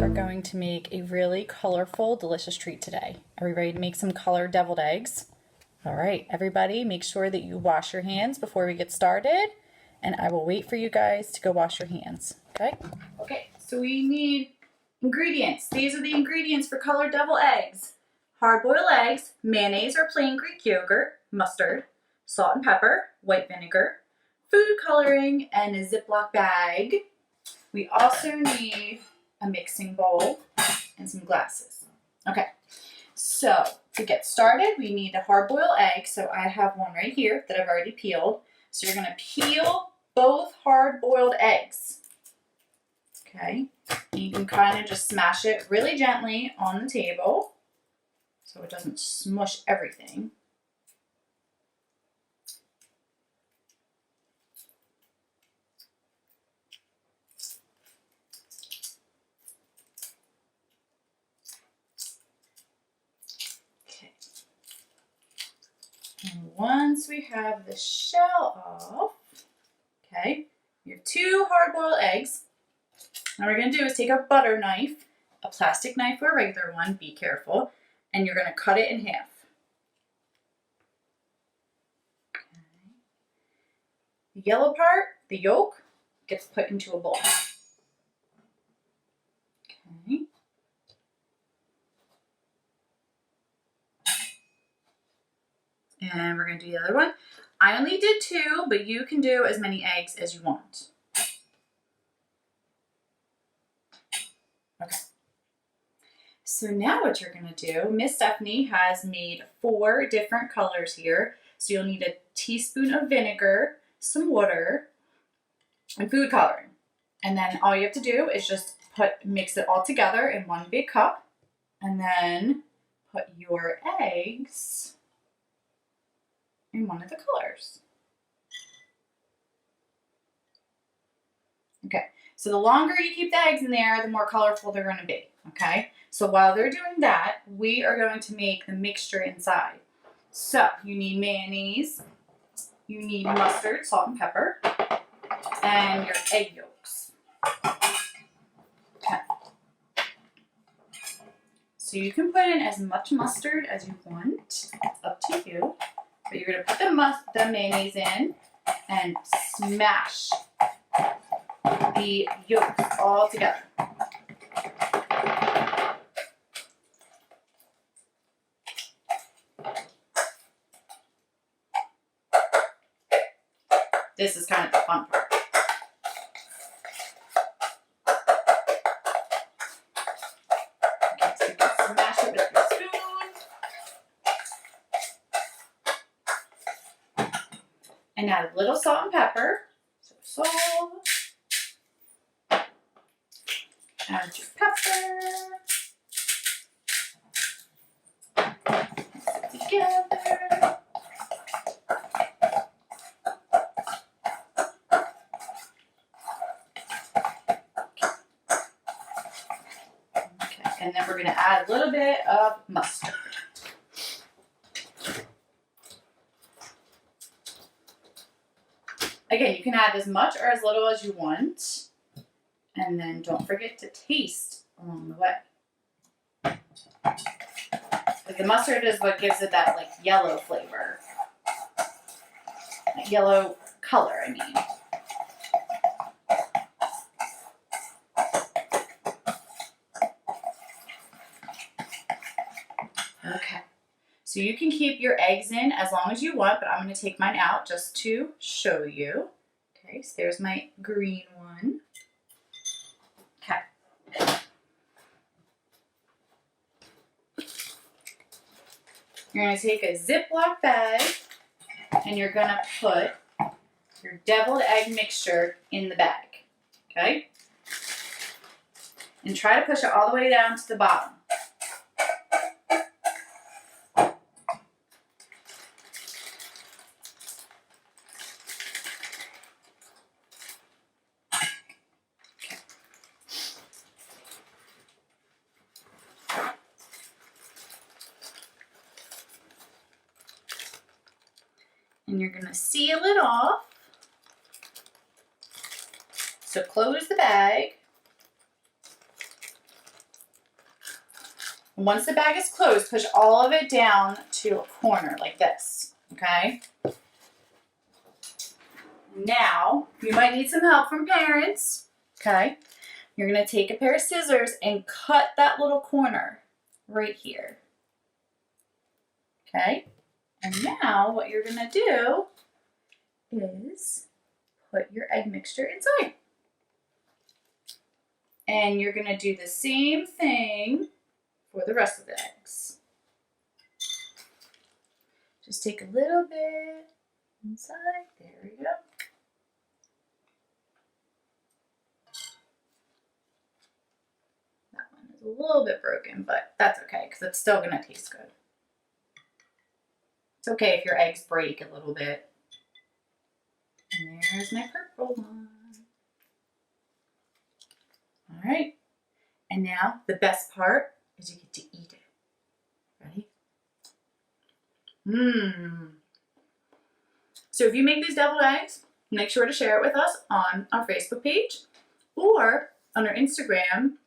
are going to make a really colorful, delicious treat today. Are we ready to make some colored deviled eggs? All right, everybody, make sure that you wash your hands before we get started, and I will wait for you guys to go wash your hands, okay? Okay, so we need ingredients. These are the ingredients for colored deviled eggs. Hard-boiled eggs, mayonnaise or plain Greek yogurt, mustard, salt and pepper, white vinegar, food coloring, and a Ziploc bag. We also need a mixing bowl and some glasses. Okay, so to get started, we need a hard-boiled egg. So I have one right here that I've already peeled. So you're gonna peel both hard-boiled eggs. Okay, and you can kind of just smash it really gently on the table so it doesn't smush everything. And once we have the shell off, okay, you have 2 hard-boiled eggs. Now what we're going to do is take a butter knife, a plastic knife or a regular one, be careful, and you're going to cut it in half. Okay. The yellow part, the yolk, gets put into a bowl. Okay. And we're going to do the other one. I only did 2, but you can do as many eggs as you want. Okay. So now what you're going to do, Miss Stephanie has made 4 different colors here. So you'll need a teaspoon of vinegar, some water, and food coloring. And then all you have to do is just mix it all together in one big cup. And then put your eggs in one of the colors. Okay, so the longer you keep the eggs in there, the more colorful they're going to be, okay? So while they're doing that, we are going to make the mixture inside. So you need mayonnaise, you need mustard, salt and pepper, and your egg yolks. Okay. So you can put in as much mustard as you want, it's up to you. But you're going to put the mayonnaise in and smash the yolks all together. This is kind of the fun part. Okay, so you can smash it with your spoon. And add a little salt and pepper. So salt. Add your pepper. Mix it together. Okay, and then we're going to add a little bit of mustard. Again, you can add as much or as little as you want. And then don't forget to taste along the way. Like the mustard is what gives it that like yellow flavor. That yellow color, I mean. Okay. So you can keep your eggs in as long as you want, but I'm going to take mine out just to show you. Okay, so there's my green one. Okay. You're going to take a Ziploc bag and you're going to put your deviled egg mixture in the bag. Okay? And try to push it all the way down to the bottom. And you're going to seal it off. So close the bag. Once the bag is closed, push all of it down to a corner like this, okay? Now, you might need some help from parents, okay? You're gonna take a pair of scissors and cut that little corner right here, okay? And now what you're gonna do is put your egg mixture inside. And you're gonna do the same thing for the rest of the eggs. Just take a little bit inside, there we go. That one is a little bit broken, but that's okay because it's still gonna taste good. It's okay if your eggs break a little bit. And there's my purple one. All right, and now the best part is you get to eat it. Ready? So if you make these deviled eggs, make sure to share it with us on our Facebook page or on our Instagram,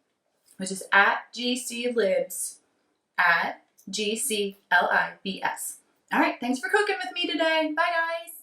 which is at GCLibs, at GCLIBS. All right, thanks for cooking with me today. Bye, guys.